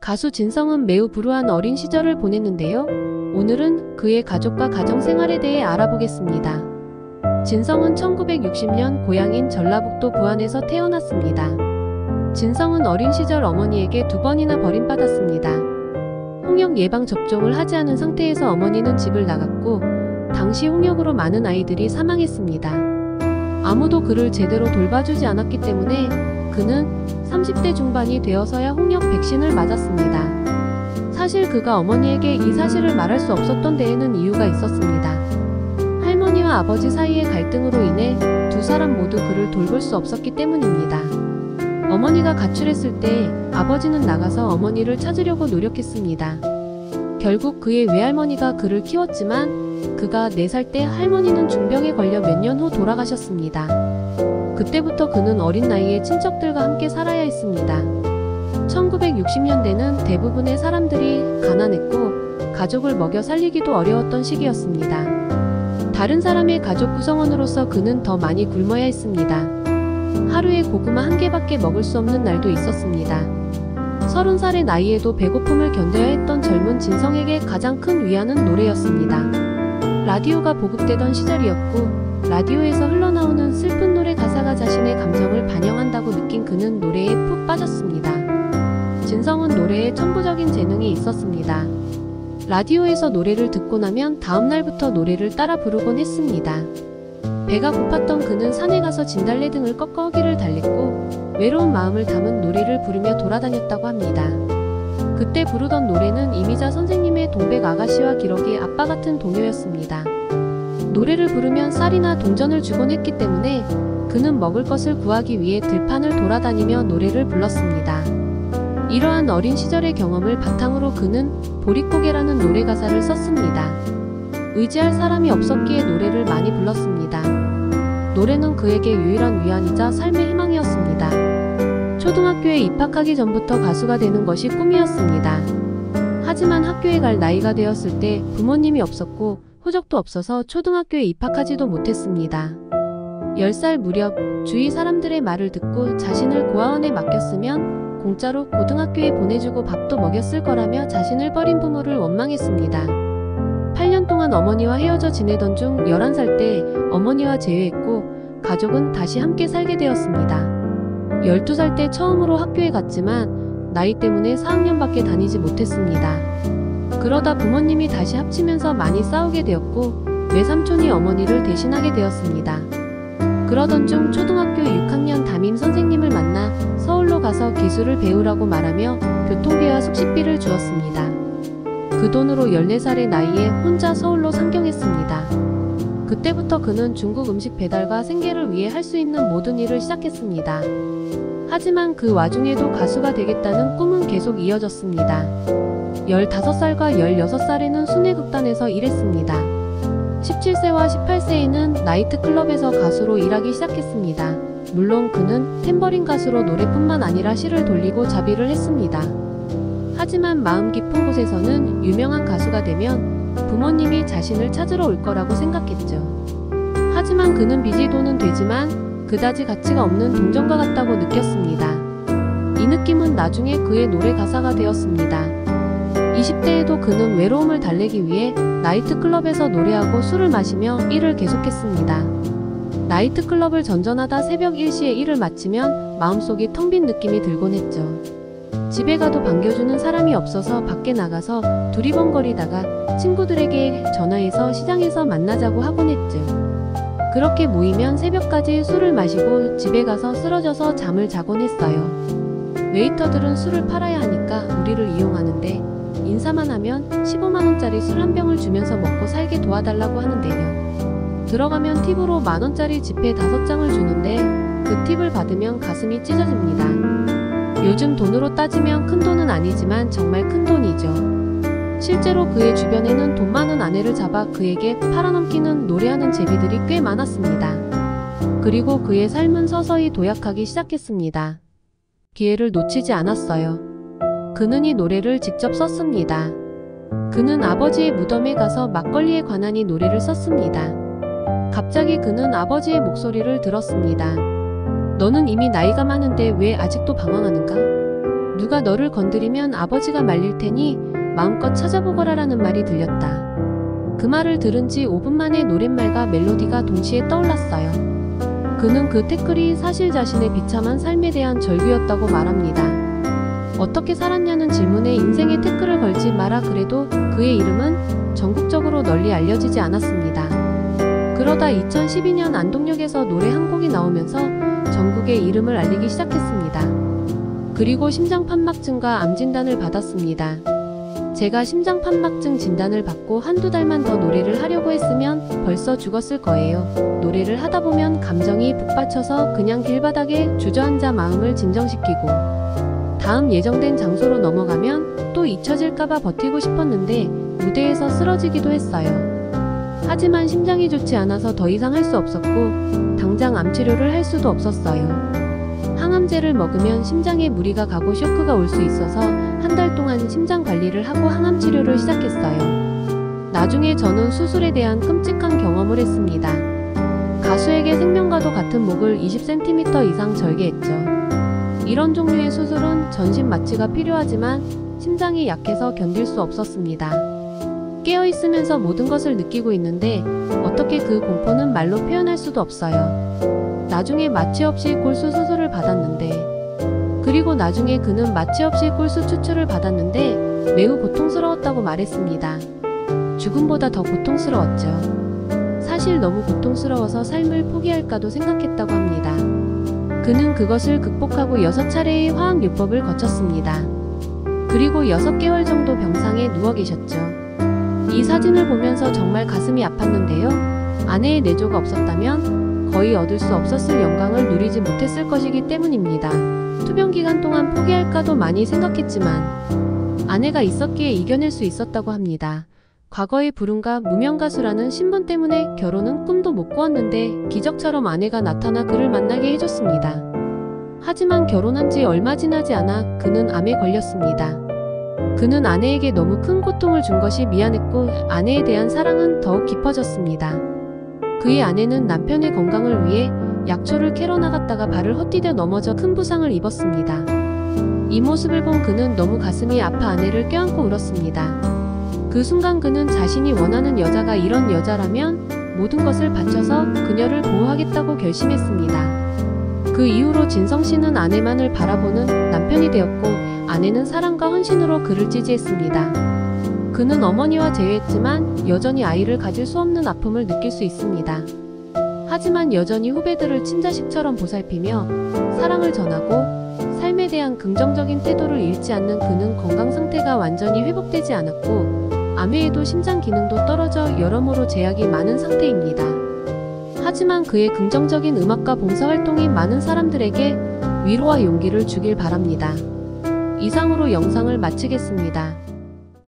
가수 진성은 매우 불우한 어린 시절을 보냈는데요. 오늘은 그의 가족과 가정생활에 대해 알아보겠습니다. 진성은 1960년 고향인 전라북도 부안에서 태어났습니다. 진성은 어린 시절 어머니에게 2번이나 버림받았습니다. 홍역 예방 접종을 하지 않은 상태에서 어머니는 집을 나갔고 당시 홍역으로 많은 아이들이 사망했습니다. 아무도 그를 제대로 돌봐주지 않았기 때문에 그는 30대 중반이 되어서야 홍역 백신을 맞았습니다. 사실 그가 어머니에게 이 사실을 말할 수 없었던 데에는 이유가 있었습니다. 할머니와 아버지 사이의 갈등으로 인해 두 사람 모두 그를 돌볼 수 없었기 때문입니다. 어머니가 가출했을 때 아버지는 나가서 어머니를 찾으려고 노력했습니다. 결국 그의 외할머니가 그를 키웠지만 그가 4살 때 할머니는 중병에 걸려 몇 년 후 돌아가셨습니다. 그때부터 그는 어린 나이에 친척들과 함께 살아야 했습니다. 1960년대는 대부분의 사람들이 가난했고 가족을 먹여 살리기도 어려웠던 시기였습니다. 다른 사람의 가족 구성원으로서 그는 더 많이 굶어야 했습니다. 하루에 고구마 1개밖에 먹을 수 없는 날도 있었습니다. 30살의 나이에도 배고픔을 견뎌야 했던 젊은 진성에게 가장 큰 위안은 노래였습니다. 라디오가 보급되던 시절이었고 라디오에서 흘러나오는 슬픈 노래 가사가 자신의 감정을 반영한다고 느낀 그는 노래에 푹 빠졌습니다. 진성은 노래에 천부적인 재능이 있었습니다. 라디오에서 노래를 듣고 나면 다음날부터 노래를 따라 부르곤 했습니다. 배가 고팠던 그는 산에 가서 진달래 등을 꺾어 허기를 달랬고 외로운 마음을 담은 노래를 부르며 돌아다녔다고 합니다. 그때 부르던 노래는 이미자 선생님의 동백 아가씨와 기러기 아빠 같은 동요였습니다. 노래를 부르면 쌀이나 동전을 주곤 했기 때문에 그는 먹을 것을 구하기 위해 들판을 돌아다니며 노래를 불렀습니다. 이러한 어린 시절의 경험을 바탕으로 그는 보릿고개라는 노래 가사를 썼습니다. 의지할 사람이 없었기에 노래를 많이 불렀습니다. 노래는 그에게 유일한 위안이자 삶의 희망이었습니다. 초등학교에 입학하기 전부터 가수가 되는 것이 꿈이었습니다. 하지만 학교에 갈 나이가 되었을 때 부모님이 없었고 호적도 없어서 초등학교에 입학하지도 못했습니다. 10살 무렵 주위 사람들의 말을 듣고 자신을 고아원에 맡겼으면 공짜로 고등학교에 보내주고 밥도 먹였을 거라며 자신을 버린 부모를 원망했습니다. 8년 동안 어머니와 헤어져 지내던 중 11살 때 어머니와 재회했고 가족은 다시 함께 살게 되었습니다. 12살 때 처음으로 학교에 갔지만 나이 때문에 4학년밖에 다니지 못했습니다. 그러다 부모님이 다시 합치면서 많이 싸우게 되었고 외삼촌이 어머니를 대신하게 되었습니다. 그러던 중 초등학교 6학년 담임 선생님을 만나 서울로 가서 기술을 배우라고 말하며 교통비와 숙식비를 주었습니다. 그 돈으로 14살의 나이에 혼자 서울로 상경했습니다. 그때부터 그는 중국 음식 배달과 생계를 위해 할 수 있는 모든 일을 시작했습니다. 하지만 그 와중에도 가수가 되겠다는 꿈은 계속 이어졌습니다. 15살과 16살에는 순회극단에서 일했습니다. 17세와 18세에는 나이트클럽에서 가수로 일하기 시작했습니다. 물론 그는 탬버린 가수로 노래뿐만 아니라 시를 돌리고 자비를 했습니다. 하지만 마음 깊은 곳에서는 유명한 가수가 되면 부모님이 자신을 찾으러 올 거라고 생각했죠. 하지만 그는 빚이 돈은 되지만 그다지 가치가 없는 동전과 같다고 느꼈습니다. 이 느낌은 나중에 그의 노래 가사가 되었습니다. 20대에도 그는 외로움을 달래기 위해 나이트클럽에서 노래하고 술을 마시며 일을 계속했습니다. 나이트클럽을 전전하다 새벽 1시에 일을 마치면 마음속이 텅 빈 느낌이 들곤 했죠. 집에 가도 반겨주는 사람이 없어서 밖에 나가서 두리번거리다가 친구들에게 전화해서 시장에서 만나자고 하곤 했죠. 그렇게 모이면 새벽까지 술을 마시고 집에 가서 쓰러져서 잠을 자곤 했어요. 웨이터들은 술을 팔아야 하니까 우리를 이용하는데 인사만 하면 15만원짜리 술 한 병을 주면서 먹고 살게 도와달라고 하는데요. 들어가면 팁으로 만원짜리 지폐 5장을 주는데 그 팁을 받으면 가슴이 찢어집니다. 요즘 돈으로 따지면 큰 돈은 아니지만 정말 큰 돈이죠. 실제로 그의 주변에는 돈 많은 아내를 잡아 그에게 팔아넘기는 노래하는 제비들이 꽤 많았습니다. 그리고 그의 삶은 서서히 도약하기 시작했습니다. 기회를 놓치지 않았어요. 그는 이 노래를 직접 썼습니다. 그는 아버지의 무덤에 가서 막걸리에 관한 이 노래를 썼습니다. 갑자기 그는 아버지의 목소리를 들었습니다. 너는 이미 나이가 많은데 왜 아직도 방황하는가? 누가 너를 건드리면 아버지가 말릴 테니 마음껏 찾아보거라라는 말이 들렸다. 그 말을 들은 지 5분 만에 노랫말과 멜로디가 동시에 떠올랐어요. 그는 그 태클이 사실 자신의 비참한 삶에 대한 절규였다고 말합니다. 어떻게 살았냐는 질문에 인생의 태클을 걸지 마라 그래도 그의 이름은 전국적으로 널리 알려지지 않았습니다. 그러다 2012년 안동역에서 노래 한 곡이 나오면서 전국의 이름을 알리기 시작했습니다. 그리고 심장판막증과 암 진단을 받았습니다. 제가 심장판막증 진단을 받고 한두 달만 더 노래를 하려고 했으면 벌써 죽었을 거예요. 노래를 하다 보면 감정이 북받쳐서 그냥 길바닥에 주저앉아 마음을 진정시키고 다음 예정된 장소로 넘어가면 또 잊혀질까봐 버티고 싶었는데 무대에서 쓰러지기도 했어요. 하지만 심장이 좋지 않아서 더 이상 할 수 없었고 당장 암치료를 할 수도 없었어요. 항암제를 먹으면 심장에 무리가 가고 쇼크가 올 수 있어서 한 달 동안 심장 관리를 하고 항암 치료를 시작했어요. 나중에 저는 수술에 대한 끔찍한 경험을 했습니다. 가수에게 생명과도 같은 목을 20cm 이상 절개했죠. 이런 종류의 수술은 전신 마취가 필요하지만 심장이 약해서 견딜 수 없었습니다. 깨어있으면서 모든 것을 느끼고 있는데 어떻게 그 공포는 말로 표현할 수도 없어요. 나중에 마취 없이 골수 수술을 받았는데 그리고 나중에 그는 마취 없이 골수 추출을 받았는데 매우 고통스러웠다고 말했습니다. 죽음보다 더 고통스러웠죠. 사실 너무 고통스러워서 삶을 포기할까도 생각했다고 합니다. 그는 그것을 극복하고 6차례의 화학요법을 거쳤습니다. 그리고 6개월 정도 병상에 누워 계셨죠. 이 사진을 보면서 정말 가슴이 아팠는데요. 아내의 내조가 없었다면 거의 얻을 수 없었을 영광을 누리지 못했을 것이기 때문입니다. 투병 기간 동안 포기할까도 많이 생각했지만 아내가 있었기에 이겨낼 수 있었다고 합니다. 과거의 불운과 무명가수라는 신분 때문에 결혼은 꿈도 못 꾸었는데 기적처럼 아내가 나타나 그를 만나게 해줬습니다. 하지만 결혼한 지 얼마 지나지 않아 그는 암에 걸렸습니다. 그는 아내에게 너무 큰 고통을 준 것이 미안했고 아내에 대한 사랑은 더욱 깊어졌습니다. 그의 아내는 남편의 건강을 위해 약초를 캐러 나갔다가 발을 헛디뎌 넘어져 큰 부상을 입었습니다. 이 모습을 본 그는 너무 가슴이 아파 아내를 껴안고 울었습니다. 그 순간 그는 자신이 원하는 여자가 이런 여자라면 모든 것을 바쳐서 그녀를 보호하겠다고 결심했습니다. 그 이후로 진성 씨는 아내만을 바라보는 남편이 되었고 아내는 사랑과 헌신으로 그를 지지했습니다. 그는 어머니와 재회했지만 여전히 아이를 가질 수 없는 아픔을 느낄 수 있습니다. 하지만 여전히 후배들을 친자식처럼 보살피며 사랑을 전하고 삶에 대한 긍정적인 태도를 잃지 않는 그는 건강 상태가 완전히 회복되지 않았고 암외에도 심장 기능도 떨어져 여러모로 제약이 많은 상태입니다. 하지만 그의 긍정적인 음악과 봉사활동이 많은 사람들에게 위로와 용기를 주길 바랍니다. 이상으로 영상을 마치겠습니다.